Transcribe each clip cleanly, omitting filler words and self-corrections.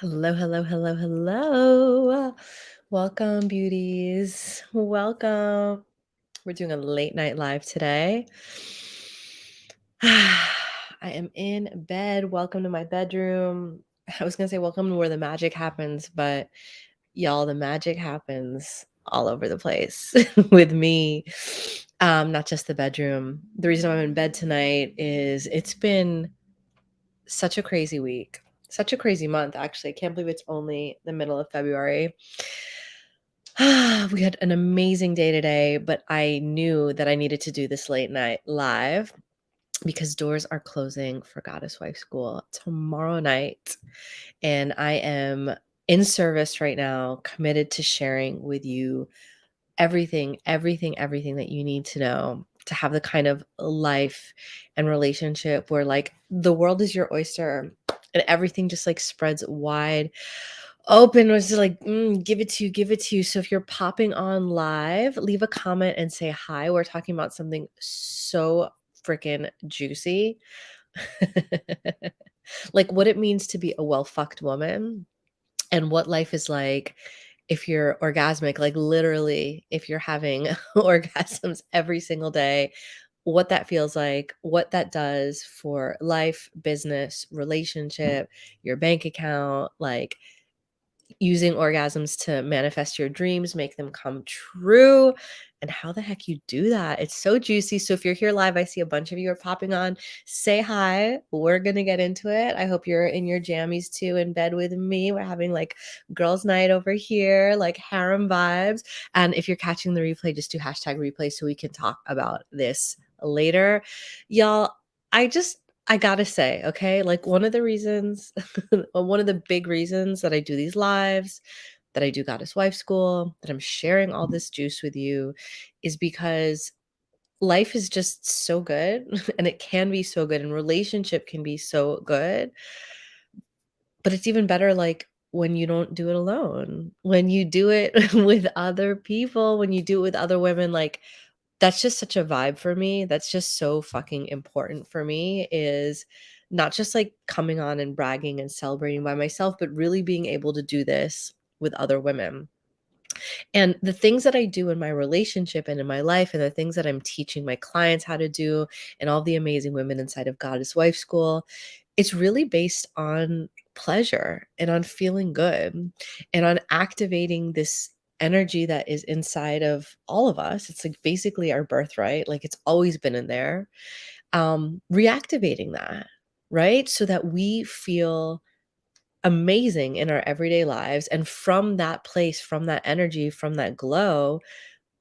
Hello, hello, hello, hello. Welcome, beauties. Welcome. We're doing a late night live today. I am in bed. Welcome to my bedroom. I was going to say welcome to where the magic happens, but y'all, the magic happens all over the place with me. Not just the bedroom. The reason I'm in bed tonight is it's been such a crazy week, such a crazy month, actually. I can't believe it's only the middle of February. We had an amazing day today, but I knew that I needed to do this late night live because doors are closing for Goddess Wife School tomorrow night. And I am in service right now, committed to sharing with you everything that you need to know to have the kind of life and relationship where like the world is your oyster and everything just like spreads wide open. Was like give it to you, give it to you. So if you're popping on live, leave a comment and say hi. We're talking about something so freaking juicy. Like what it means to be a well-fucked woman and what life is like if you're orgasmic, like literally if you're having orgasms every single day, what that feels like, what that does for life, business, relationship, your bank account, like using orgasms to manifest your dreams, make them come true, and how the heck you do that. It's so juicy. So if you're here live, I see a bunch of you are popping on. Say hi. We're going to get into it. I hope you're in your jammies too, in bed with me. We're having like girls' night over here, like harem vibes. And if you're catching the replay, just do hashtag replay so we can talk about this later. Y'all, I gotta say, okay, like one of the reasons, one of the big reasons that I do these lives, that I do Goddess Wife School, that I'm sharing all this juice with you is because life is just so good and it can be so good and relationship can be so good. But it's even better like when you don't do it alone, when you do it with other people, when you do it with other women, like that's just such a vibe for me. That's just so fucking important for me is not just like coming on and bragging and celebrating by myself, but really being able to do this with other women. And the things that I do in my relationship and in my life, and the things that I'm teaching my clients how to do, and all the amazing women inside of Goddess Wife School, it's really based on pleasure and on feeling good and on activating this energy that is inside of all of us. It's like basically our birthright, like it's always been in there. Reactivating that, right? So that we feel amazing in our everyday lives. And from that place, from that energy, from that glow,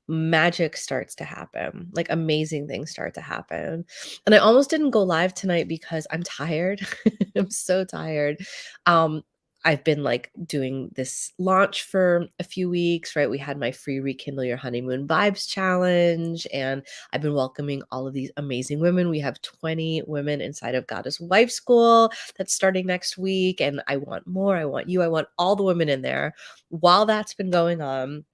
magic starts to happen. Like amazing things start to happen. And I almost didn't go live tonight because I'm tired. I'm so tired. I've been like doing this launch for a few weeks, right? We had my free Rekindle Your Honeymoon Vibes challenge, and I've been welcoming all of these amazing women. We have 20 women inside of Goddess Wife School that's starting next week. And I want more. I want you. I want all the women in there. While that's been going on,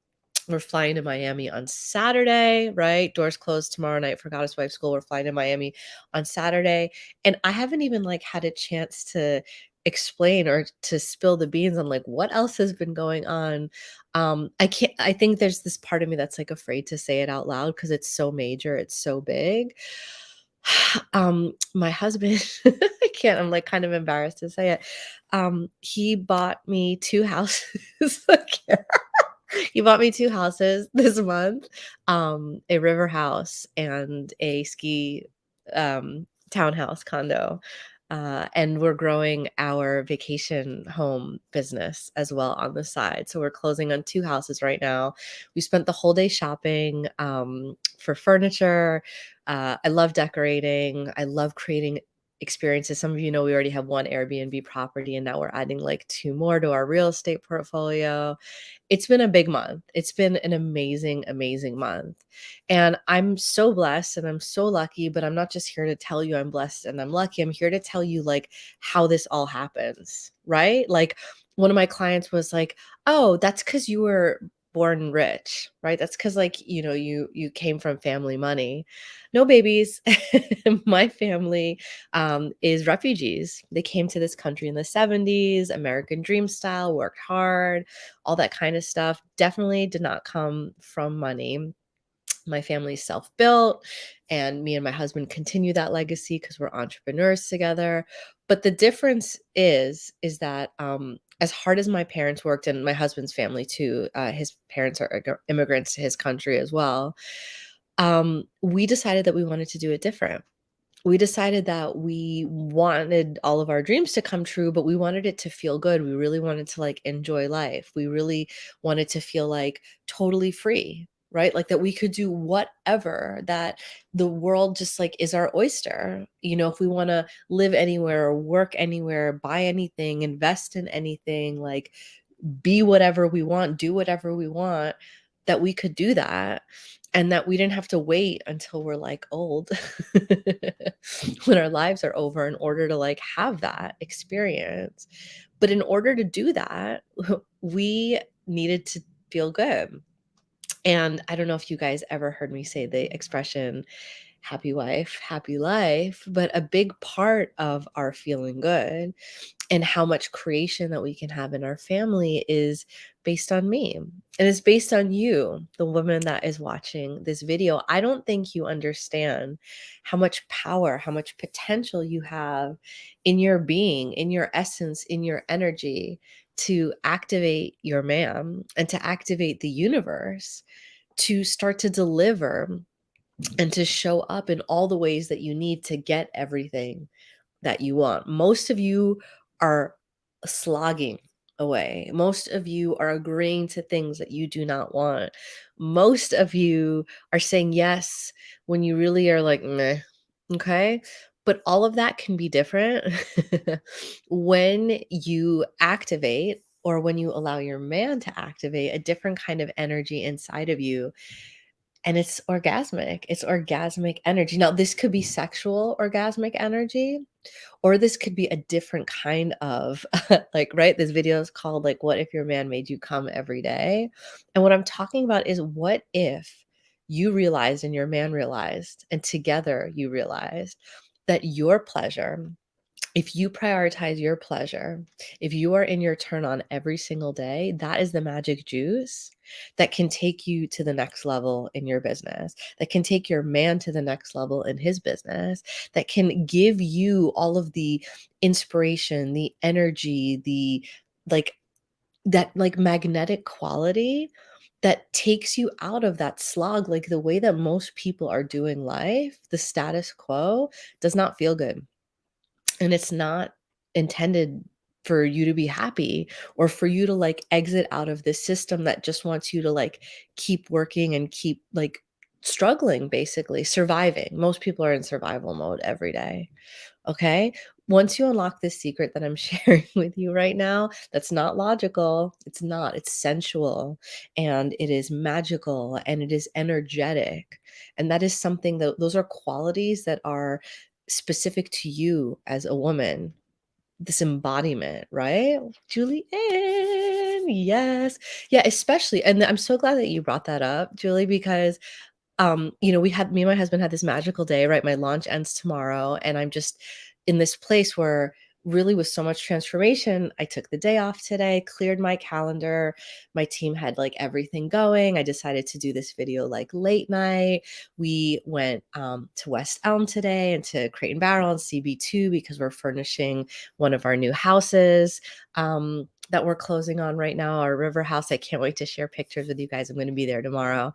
we're flying to Miami on Saturday, right? Doors closed tomorrow night for Goddess Wife School. We're flying to Miami on Saturday. And I haven't even like had a chance to explain or to spill the beans on like what else has been going on. I think there's this part of me that's like afraid to say it out loud because it's so major, it's so big. My husband, I can't, I'm like kind of embarrassed to say it. He bought me two houses. He bought me 2 houses this month, a river house and a ski, townhouse condo, and we're growing our vacation home business as well on the side, so we're closing on 2 houses right now. We spent the whole day shopping, for furniture. I love decorating. I love creating experiences. Some of you know we already have 1 Airbnb property, and now we're adding, like, 2 more to our real estate portfolio. It's been a big month. It's been an amazing, amazing month. And I'm so blessed and I'm so lucky, but I'm not just here to tell you I'm blessed and I'm lucky. I'm here to tell you like how this all happens, right? Like one of my clients was like, "Oh, that's cuz you were born rich, right? That's because like, you came from family money. No babies. My family is refugees. They came to this country in the 70s, American dream style, worked hard, all that kind of stuff. Definitely did not come from money. My family's self-built, and me and my husband continue that legacy because we're entrepreneurs together. But the difference is that as hard as my parents worked, and my husband's family too, his parents are immigrants to his country as well. We decided that we wanted to do it different. We decided that we wanted all of our dreams to come true, but we wanted it to feel good. We really wanted to like enjoy life. We really wanted to feel like totally free, right? Like that we could do whatever, that the world just like is our oyster. If we want to live anywhere, work anywhere, buy anything, invest in anything, like be whatever we want, do whatever we want, that we could do that, and that we didn't have to wait until we're like old when our lives are over in order to like have that experience. But in order to do that, we needed to feel good. And I don't know if you guys ever heard me say the expression happy wife, happy life, but a big part of our feeling good and how much creation that we can have in our family is based on me. And it's based on you, the woman that is watching this video. I don't think you understand how much power, how much potential you have in your being, in your essence, in your energy to activate your man and to activate the universe to start to deliver and to show up in all the ways that you need to get everything that you want. Most of you are slogging away. Most of you are agreeing to things that you do not want. Most of you are saying yes when you really are like, meh. Okay. But all of that can be different when you activate or when you allow your man to activate a different kind of energy inside of you, and it's orgasmic. It's orgasmic energy. Now, this could be sexual orgasmic energy, or this could be a different kind of like, right? This video is called like, what if your man made you come every day? And what I'm talking about is what if you realized and your man realized, and together you realized that your pleasure, if you prioritize your pleasure, if you are in your turn on every single day, that is the magic juice that can take you to the next level in your business, that can take your man to the next level in his business, that can give you all of the inspiration, the energy, the like that like magnetic quality that takes you out of that slog, like the way that most people are doing life, the status quo does not feel good. And it's not intended for you to be happy or for you to like exit out of this system that just wants you to like keep working and keep like struggling, basically surviving. Most people are in survival mode every day. Okay. Once you unlock this secret that I'm sharing with you right now, that's not logical. It's not, it's sensual and it is magical and it is energetic. And that is something that those are qualities that are specific to you as a woman. This embodiment, right? Julie Ann, yes. Yeah, especially. And I'm so glad that you brought that up, Julie, because we had me and my husband had this magical day, right? My launch ends tomorrow, and I'm just in this place where really with so much transformation, I took the day off today, cleared my calendar. My team had like everything going. I decided to do this video like late night. We went to West Elm today and to Crate and Barrel and CB2 because we're furnishing one of our new houses. That we're closing on right now, our river house. I can't wait to share pictures with you guys. I'm going to be there tomorrow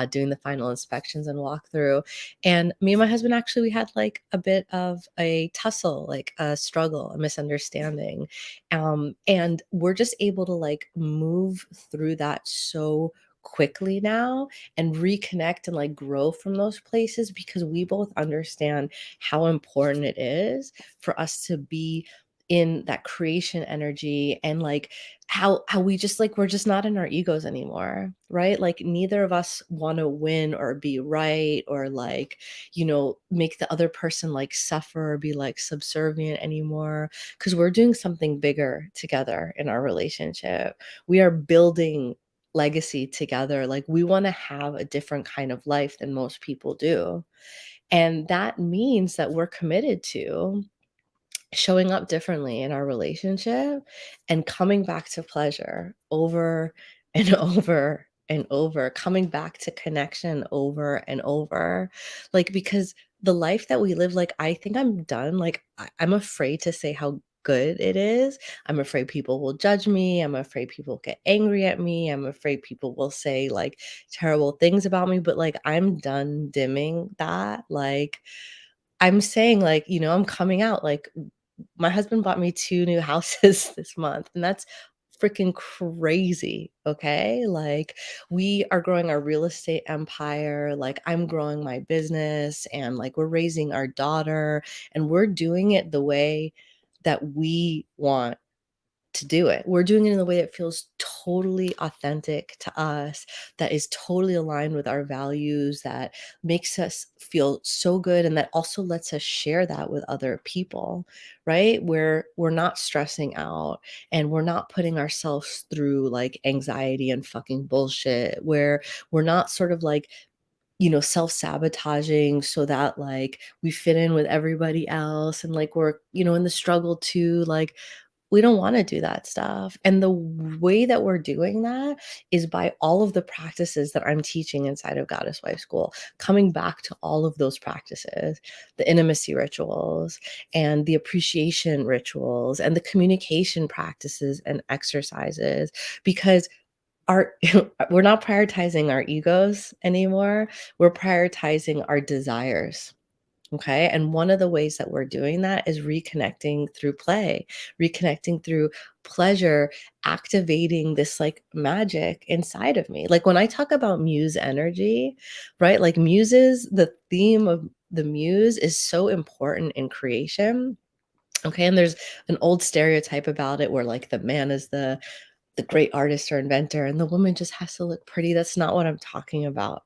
doing the final inspections and walkthrough. And me and my husband actually, we had like a bit of a tussle, like a struggle, a misunderstanding. And we're just able to like move through that so quickly now and reconnect and like grow from those places because we both understand how important it is for us to be in that creation energy and like how we just like we're just not in our egos anymore, right? Like neither of us want to win or be right or like make the other person like suffer or be like subservient anymore, because we're doing something bigger together in our relationship. We are building legacy together. Like, we wanna have a different kind of life than most people do. And that means that we're committed to showing up differently in our relationship and coming back to pleasure over and over and over, coming back to connection over and over. Like, because the life that we live, like, I think I'm done. Like, I'm afraid to say how good it is. I'm afraid people will judge me. I'm afraid people get angry at me. I'm afraid people will say like terrible things about me. But like, I'm done dimming that. Like, I'm saying, like, I'm coming out, like, my husband bought me 2 new houses this month, and that's freaking crazy, okay? Like, we are growing our real estate empire, like, I'm growing my business, and, like, we're raising our daughter, and we're doing it the way that we want to do it. We're doing it in a way that feels totally authentic to us, that is totally aligned with our values, that makes us feel so good, and that also lets us share that with other people, right? Where we're not stressing out and we're not putting ourselves through like anxiety and fucking bullshit, where we're not sort of like, self-sabotaging so that like we fit in with everybody else and like we're, in the struggle too. Like, we don't wanna do that stuff, and the way that we're doing that is by all of the practices that I'm teaching inside of Goddess Wife School, coming back to all of those practices, the intimacy rituals, and the appreciation rituals, and the communication practices and exercises, because our we're not prioritizing our egos anymore, we're prioritizing our desires. Okay. And one of the ways that we're doing that is reconnecting through play, reconnecting through pleasure, activating this like magic inside of me. Like, when I talk about muse energy, right? Like, muses, the theme of the muse is so important in creation. Okay. And there's an old stereotype about it where like the man is the great artist or inventor and the woman just has to look pretty. That's not what I'm talking about.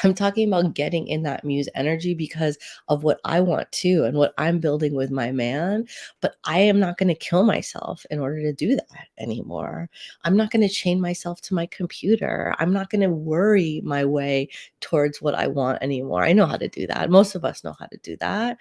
I'm talking about getting in that muse energy because of what I want to and what I'm building with my man. But I am not going to kill myself in order to do that anymore. I'm not going to chain myself to my computer. I'm not going to worry my way towards what I want anymore. I know how to do that. Most of us know how to do that.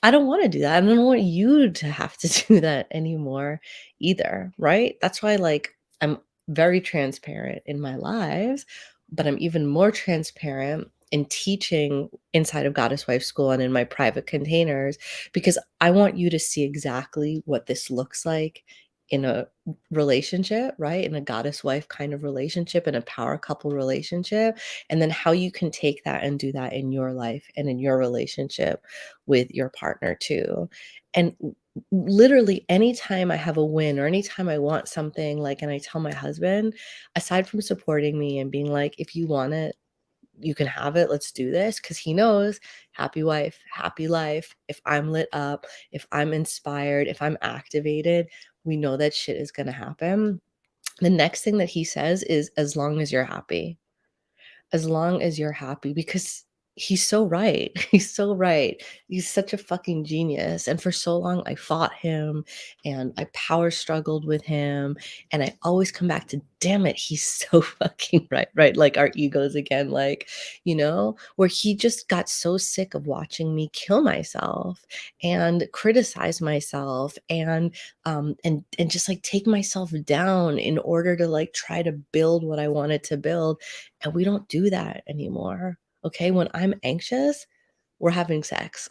I don't wanna do that. I don't want you to have to do that anymore either, right? That's why, like, I'm very transparent in my lives, but I'm even more transparent in teaching inside of Goddess Wife School and in my private containers, because I want you to see exactly what this looks like in a relationship, right? In a goddess wife kind of relationship, in a power couple relationship, and then how you can take that and do that in your life and in your relationship with your partner too. And literally anytime I have a win or anytime I want something, like, and I tell my husband, aside from supporting me and being like, if you want it, you can have it, let's do this, because he knows, happy wife, happy life. If I'm lit up, if I'm inspired, if I'm activated, we know that shit is going to happen. The next thing that he says is, as long as you're happy, as long as you're happy, because he's so right. He's so right. He's such a fucking genius. And for so long, I fought him and I power struggled with him. And I always come back to, damn it, he's so fucking right, right? Like, our egos again, like, where he just got so sick of watching me kill myself and criticize myself and just like take myself down in order to like try to build what I wanted to build. And we don't do that anymore. Okay. When I'm anxious, we're having sex.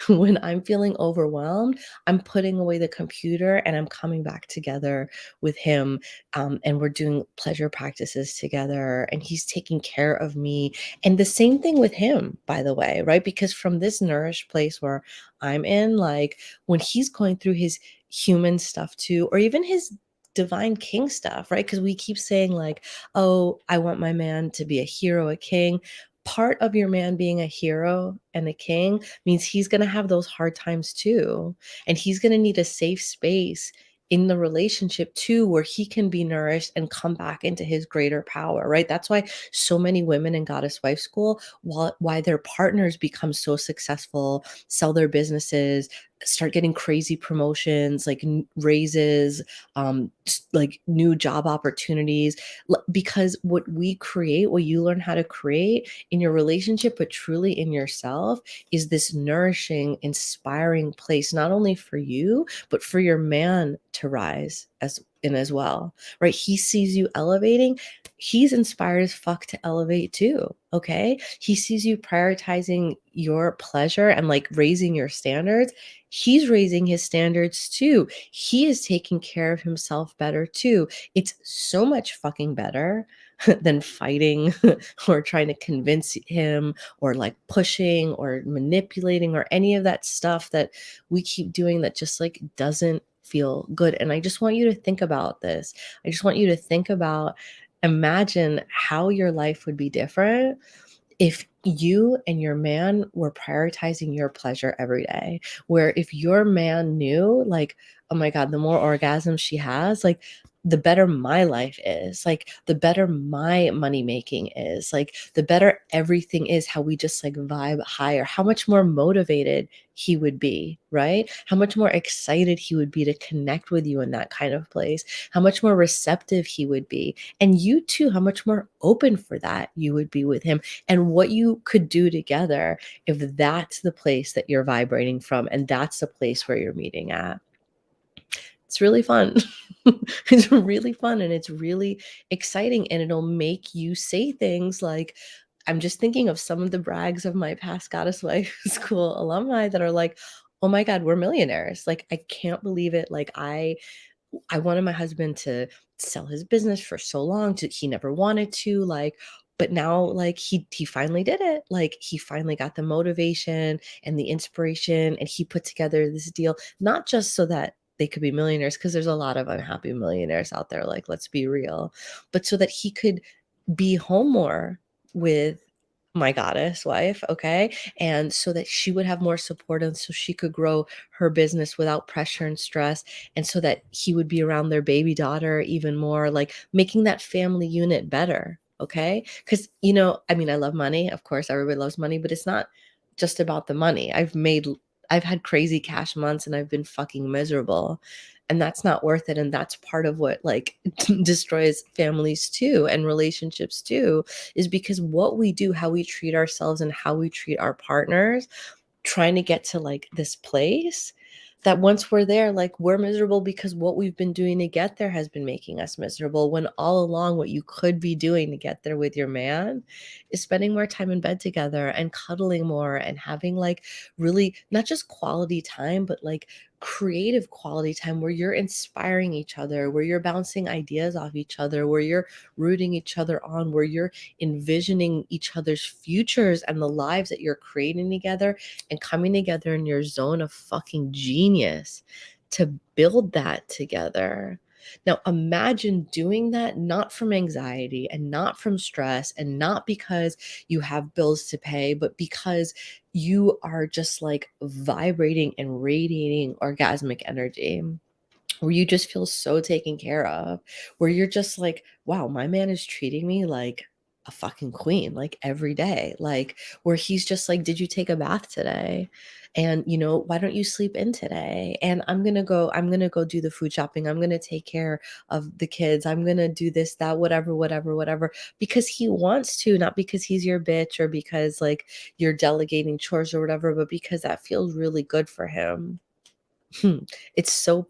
When I'm feeling overwhelmed, I'm putting away the computer and I'm coming back together with him. And we're doing pleasure practices together and he's taking care of me. And the same thing with him, by the way, right? Because from this nourished place where I'm in, like, when he's going through his human stuff too, or even his divine king stuff, right? Because we keep saying, like, oh, I want my man to be a hero, a king. Part of your man being a hero and a king means he's going to have those hard times too. And he's going to need a safe space in the relationship too, where he can be nourished and come back into his greater power, right? That's why so many women in Goddess Wife School, why their partners become so successful, sell their businesses, start getting crazy promotions, like raises, like new job opportunities. Because what we create, what you learn how to create in your relationship, but truly in yourself, is this nourishing, inspiring place, not only for you, but for your man to rise as well, right? He sees you elevating. He's inspired as fuck to elevate too. Okay. He sees you prioritizing your pleasure and like raising your standards. He's raising his standards too. He is taking care of himself better too. It's so much fucking better than fighting or trying to convince him or like pushing or manipulating or any of that stuff that we keep doing that just like doesn't feel good. And I just want you to think about this. I just want you to think about, imagine how your life would be different if you and your man were prioritizing your pleasure every day, where if your man knew, like, oh my God, the more orgasms she has, like, the better my life is, like, the better my money making is, like, the better everything is, how we just like vibe higher, how much more motivated he would be, right? How much more excited he would be to connect with you in that kind of place, how much more receptive he would be. And you too, how much more open for that you would be with him, and what you could do together if that's the place that you're vibrating from and that's the place where you're meeting at. It's really fun. It's really fun and it's really exciting, and it'll make you say things like, I'm just thinking of some of the brags of my past Goddess Wife School alumni that are like, oh my God, we're millionaires. Like, I can't believe it. Like, I wanted my husband to sell his business for so long, he never wanted to, like, but now like he finally did it. Like, he finally got the motivation and the inspiration, and he put together this deal, not just so that they could be millionaires, because there's a lot of unhappy millionaires out there, like, let's be real, but so that he could be home more with my goddess wife, okay? And so that she would have more support, and so she could grow her business without pressure and stress, and so that he would be around their baby daughter even more, like making that family unit better, okay? Because, I mean, I love money. Of course, everybody loves money, but it's not just about the money. I've had crazy cash months and I've been fucking miserable. And that's not worth it. And that's part of what like destroys families too and relationships too, is because what we do, how we treat ourselves and how we treat our partners, trying to get to like this place that once we're there, like, we're miserable because what we've been doing to get there has been making us miserable, when all along what you could be doing to get there with your man is spending more time in bed together and cuddling more and having like really not just quality time, but like creative quality time where you're inspiring each other, where you're bouncing ideas off each other, where you're rooting each other on, where you're envisioning each other's futures and the lives that you're creating together, and coming together in your zone of fucking genius to build that together. Now, imagine doing that not from anxiety and not from stress and not because you have bills to pay, but because you are just like vibrating and radiating orgasmic energy, where you just feel so taken care of, where you're just like, wow, my man is treating me like a fucking queen, like every day, like, where he's just like, did you take a bath today? And why don't you sleep in today? And I'm gonna go do the food shopping. I'm gonna take care of the kids. I'm gonna do this, that, whatever, whatever, whatever, because he wants to, not because he's your bitch or because like you're delegating chores or whatever, but because that feels really good for him. It's so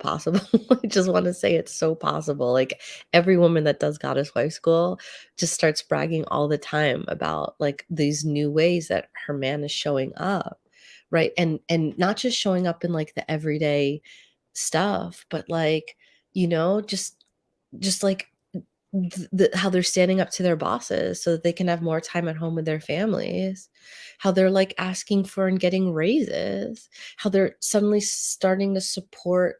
possible. I just want to say it's so possible. Like, every woman that does Goddess Wife School just starts bragging all the time about like these new ways that her man is showing up, right? And not just showing up in like the everyday stuff, but like, just like how they're standing up to their bosses so that they can have more time at home with their families, how they're like asking for and getting raises, how they're suddenly starting to support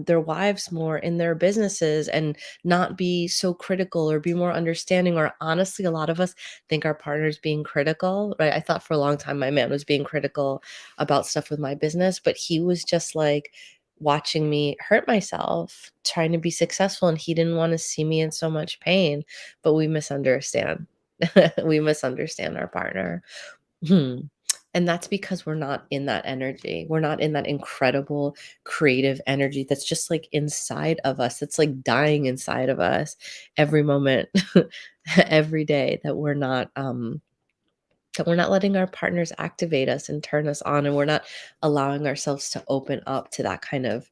their wives more in their businesses and not be so critical or be more understanding. Or honestly, a lot of us think our partner's being critical, right? I thought for a long time my man was being critical about stuff with my business, but he was just like watching me hurt myself trying to be successful, and he didn't want to see me in so much pain. But we misunderstand. We misunderstand our partner. Hmm. And that's because we're not in that energy. We're not in that incredible creative energy that's just like inside of us. It's like dying inside of us every moment, every day that we're not letting our partners activate us and turn us on, and we're not allowing ourselves to open up to that kind of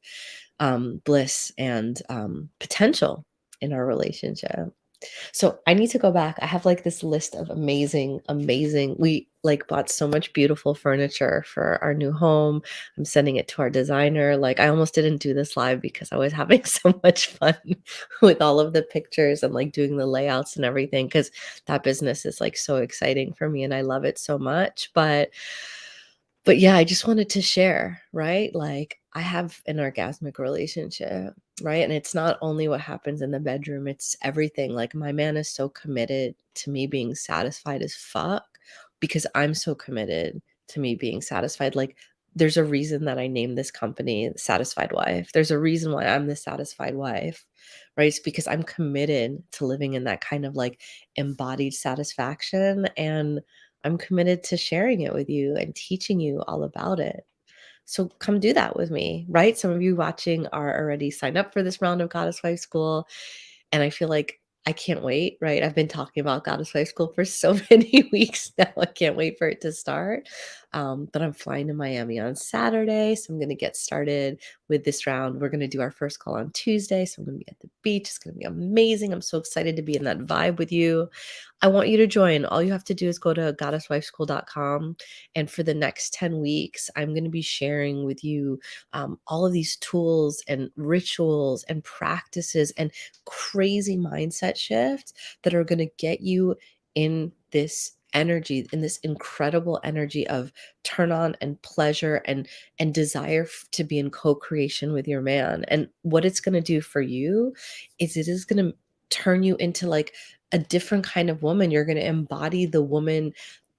bliss and potential in our relationship. So I need to go back. I have like this list of amazing. We like bought so much beautiful furniture for our new home. I'm sending it to our designer. Like I almost didn't do this live because I was having so much fun with all of the pictures and like doing the layouts and everything because that business is like so exciting for me and I love it so much. But yeah, I just wanted to share, right? Like I have an orgasmic relationship, right? And it's not only what happens in the bedroom, it's everything. Like my man is so committed to me being satisfied as fuck because I'm so committed to me being satisfied. Like there's a reason that I named this company Satisfied Wife. There's a reason why I'm the satisfied wife, right? It's because I'm committed to living in that kind of like embodied satisfaction, and I'm committed to sharing it with you and teaching you all about it. So come do that with me, right? Some of you watching are already signed up for this round of Goddess Wife School. And I feel like I can't wait, right? I've been talking about Goddess Wife School for so many weeks now. I can't wait for it to start. But I'm flying to Miami on Saturday. So I'm going to get started with this round. We're going to do our first call on Tuesday. So I'm going to be at the beach. It's going to be amazing. I'm so excited to be in that vibe with you. I want you to join. All you have to do is go to goddesswifeschool.com. And for the next 10 weeks, I'm going to be sharing with you all of these tools and rituals and practices and crazy mindset shifts that are going to get you in this energy, in this incredible energy of turn on and pleasure and desire to be in co-creation with your man. And what it's going to do for you is it is going to turn you into like a different kind of woman. You're going to embody the woman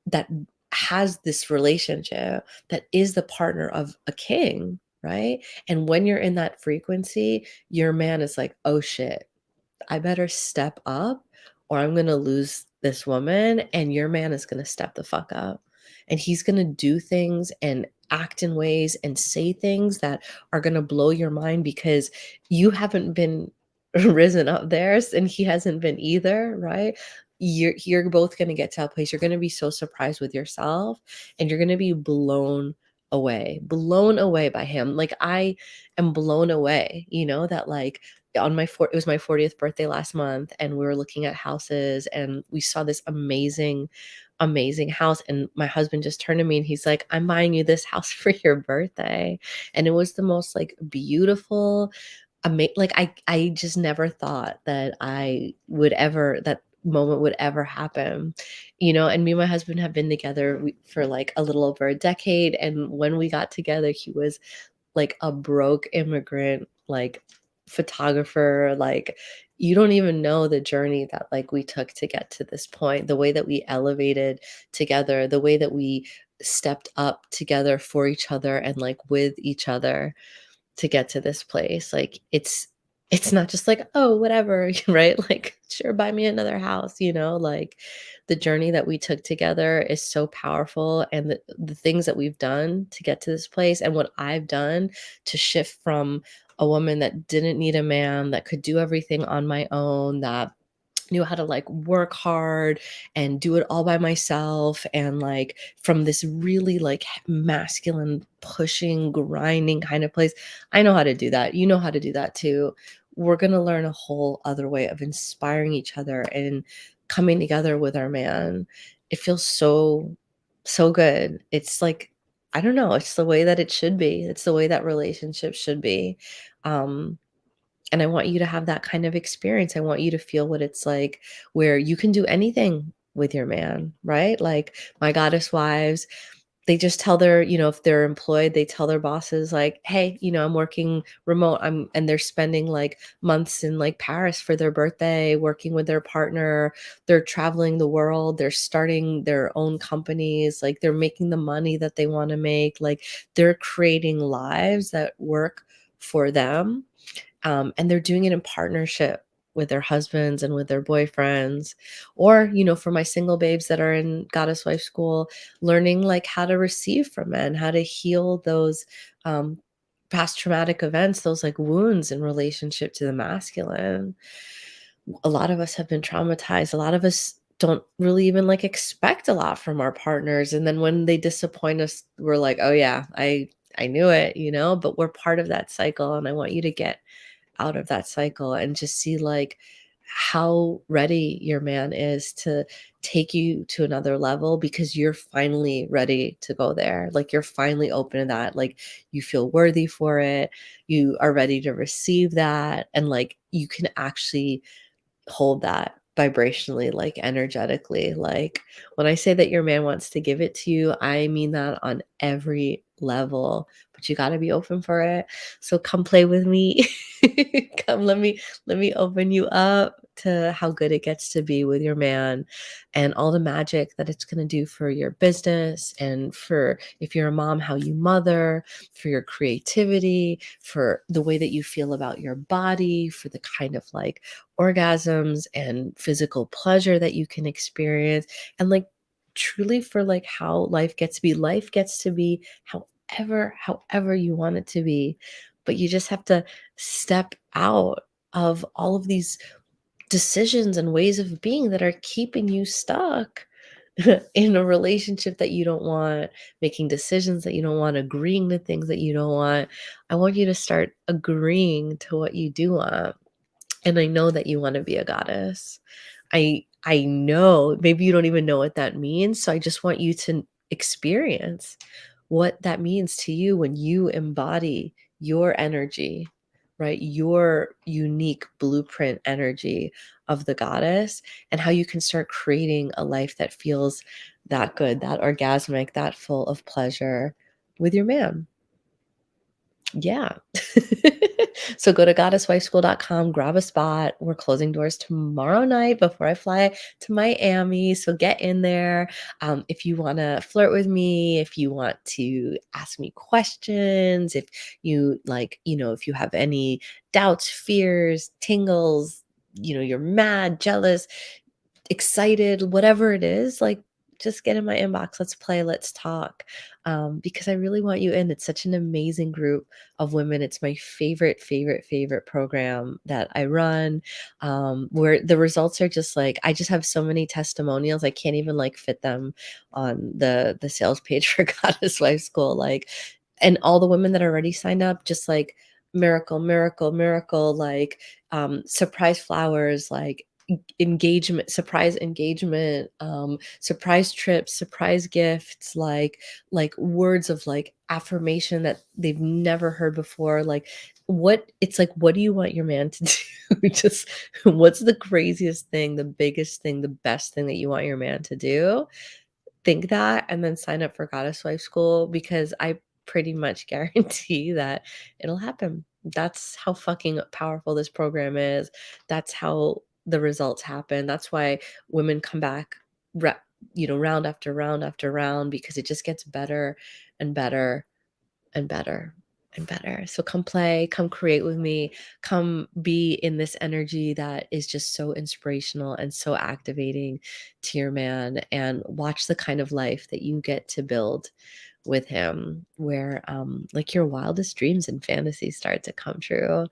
that has this relationship, that is the partner of a king, right? And when you're in that frequency, your man is like, oh shit, I better step up or I'm going to lose this woman. And your man is going to step the fuck up. And he's going to do things and act in ways and say things that are going to blow your mind because you haven't been risen up there and he hasn't been either, right? You're both going to get to a place you're going to be so surprised with yourself and you're going to be blown away by him. Like I am blown away, that like it was my 40th birthday last month and we were looking at houses and we saw this amazing house, and my husband just turned to me and he's like, I'm buying you this house for your birthday. And it was the most like beautiful like I just never thought that moment would ever happen, and me and my husband have been together for like a little over a decade, and when we got together he was like a broke immigrant, like photographer, like you don't even know the journey that like we took to get to this point, the way that we elevated together, the way that we stepped up together for each other and like with each other to get to this place. Like it's not just like, oh, whatever, right? Like, sure, buy me another house, like the journey that we took together is so powerful. And the things that we've done to get to this place and what I've done to shift from a woman that didn't need a man, that could do everything on my own, that knew how to like work hard and do it all by myself, and like from this really like masculine pushing grinding kind of place. I know how to do that. You know how to do that too. We're going to learn a whole other way of inspiring each other and coming together with our man. It feels so good. It's like, I don't know, it's the way that it should be. It's the way that relationships should be. um and I want you to have that kind of experience. I want you to feel what it's like where you can do anything with your man, right? Like my goddess wives, they just tell if they're employed, they tell their bosses like, hey, I'm working remote. And they're spending like months in like Paris for their birthday, working with their partner. They're traveling the world. They're starting their own companies. Like they're making the money that they want to make. Like they're creating lives that work for them, and they're doing it in partnership with their husbands and with their boyfriends, or, for my single babes that are in Goddess Wife School, learning like how to receive from men, how to heal those um, past traumatic events, those like wounds in relationship to the masculine. A lot of us have been traumatized. A lot of us don't really even like expect a lot from our partners. And then when they disappoint us, we're like, oh yeah, I knew it, but we're part of that cycle. And I want you to get out of that cycle and just see like how ready your man is to take you to another level, because you're finally ready to go there. Like you're finally open to that. Like you feel worthy for it. You are ready to receive that. And like you can actually hold that vibrationally, like energetically. Like when I say that your man wants to give it to you, I mean that on every level, but you got to be open for it. So come play with me. Come let me open you up to how good it gets to be with your man, and all the magic that it's going to do for your business, and for, if you're a mom, how you mother, for your creativity, for the way that you feel about your body, for the kind of like orgasms and physical pleasure that you can experience, and like truly for like how life gets to be however you want it to be. But you just have to step out of all of these decisions and ways of being that are keeping you stuck in a relationship that you don't want, making decisions that you don't want, agreeing to things that you don't want. I want you to start agreeing to what you do want. And I know that you wanna be a goddess. I know, maybe you don't even know what that means, so I just want you to experience what that means to you when you embody your energy, right? Your unique blueprint energy of the goddess, and how you can start creating a life that feels that good, that orgasmic, that full of pleasure with your man. Yeah. So go to goddesswifeschool.com, grab a spot. We're closing doors tomorrow night before I fly to Miami. So get in there. If you want to flirt with me, if you want to ask me questions, if you like, if you have any doubts, fears, tingles, you're mad, jealous, excited, whatever it is, like just get in my inbox. Let's play, let's talk. Because I really want you in. It's such an amazing group of women. It's my favorite program that I run, where the results are just like, I just have so many testimonials. I can't even like fit them on the sales page for Goddess Wife School. Like, and all the women that are already signed up, just like miracle, miracle, miracle, like surprise flowers, like engagement, surprise engagement, surprise trips, surprise gifts, like words of like affirmation that they've never heard before. Like what do you want your man to do? Just what's the craziest thing, the biggest thing, the best thing that you want your man to do? Think that, and then sign up for Goddess Wife School, because I pretty much guarantee that it'll happen. That's how fucking powerful this program is. That's how the results happen. That's why women come back, ra- round after round after round, because it just gets better and better and better and better. So come play, come create with me, come be in this energy that is just so inspirational and so activating to your man, and watch the kind of life that you get to build with him, where like your wildest dreams and fantasies start to come true.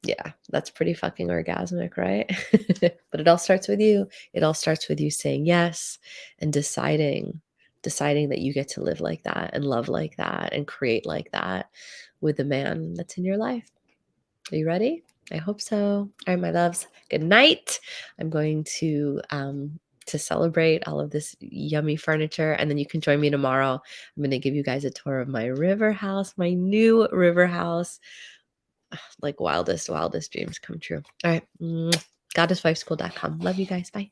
Yeah, that's pretty fucking orgasmic, right? But it all starts with you. It all starts with you saying yes and deciding that you get to live like that and love like that and create like that with the man that's in your life. Are you ready? I hope so. All right, my loves. Good night. I'm going to celebrate all of this yummy furniture, and then you can join me tomorrow. I'm going to give you guys a tour of my river house, my new river house. Like wildest dreams come true. All right. Goddesswifeschool.com. Love you guys. Bye.